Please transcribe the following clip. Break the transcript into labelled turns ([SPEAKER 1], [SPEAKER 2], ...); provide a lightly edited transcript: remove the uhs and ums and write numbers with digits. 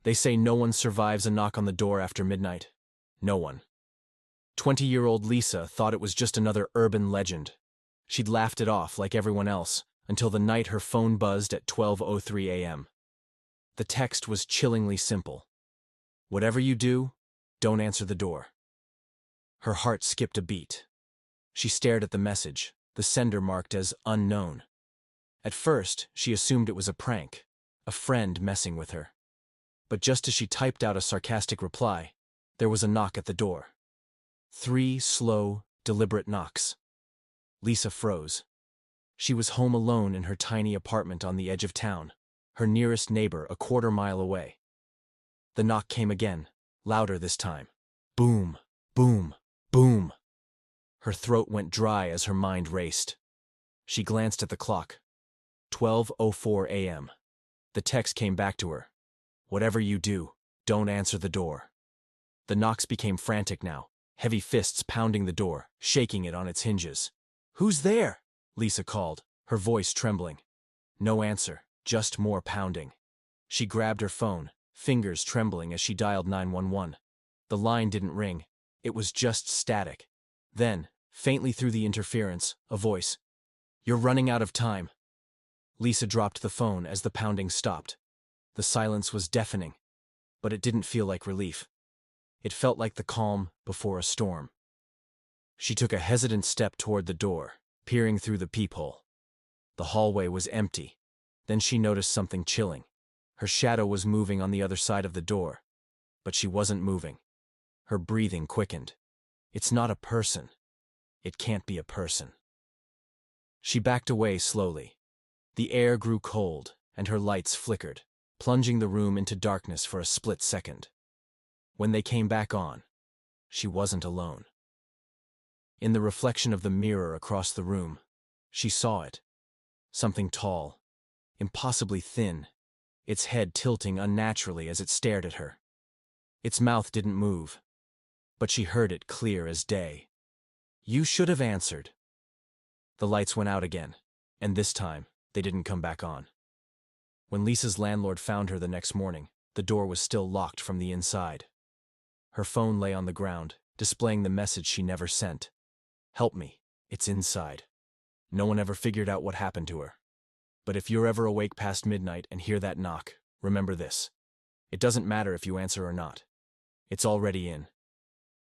[SPEAKER 1] They say no one survives a knock on the door after midnight. No one. 20-year-old Lisa thought it was just another urban legend. She'd laughed it off like everyone else until the night her phone buzzed at 12:03 a.m. The text was chillingly simple. Whatever you do, don't answer the door. Her heart skipped a beat. She stared at the message, the sender marked as unknown. At first, she assumed it was a prank, a friend messing with her. But just as she typed out a sarcastic reply, there was a knock at the door. 3 slow, deliberate knocks. Lisa froze. She was home alone in her tiny apartment on the edge of town, her nearest neighbor a quarter-mile away. The knock came again, louder this time. Boom, boom, boom. Her throat went dry as her mind raced. She glanced at the clock. 12:04 a.m. The text came back to her. Whatever you do, don't answer the door. The knocks became frantic now, heavy fists pounding the door, shaking it on its hinges. "Who's there?" Lisa called, her voice trembling. No answer, just more pounding. She grabbed her phone, fingers trembling as she dialed 911. The line didn't ring. It was just static. Then, faintly through the interference, a voice. "You're running out of time." Lisa dropped the phone as the pounding stopped. The silence was deafening, but it didn't feel like relief. It felt like the calm before a storm. She took a hesitant step toward the door, peering through the peephole. The hallway was empty. Then she noticed something chilling. Her shadow was moving on the other side of the door, but she wasn't moving. Her breathing quickened. It's not a person. It can't be a person. She backed away slowly. The air grew cold, and her lights flickered, plunging the room into darkness for a split second. When they came back on, she wasn't alone. In the reflection of the mirror across the room, she saw it. Something tall, impossibly thin, its head tilting unnaturally as it stared at her. Its mouth didn't move, but she heard it clear as day. "You should have answered." The lights went out again, and this time, they didn't come back on. When Lisa's landlord found her the next morning, the door was still locked from the inside. Her phone lay on the ground, displaying the message she never sent. "Help me, it's inside." No one ever figured out what happened to her. But if you're ever awake past midnight and hear that knock, remember this. It doesn't matter if you answer or not. It's already in,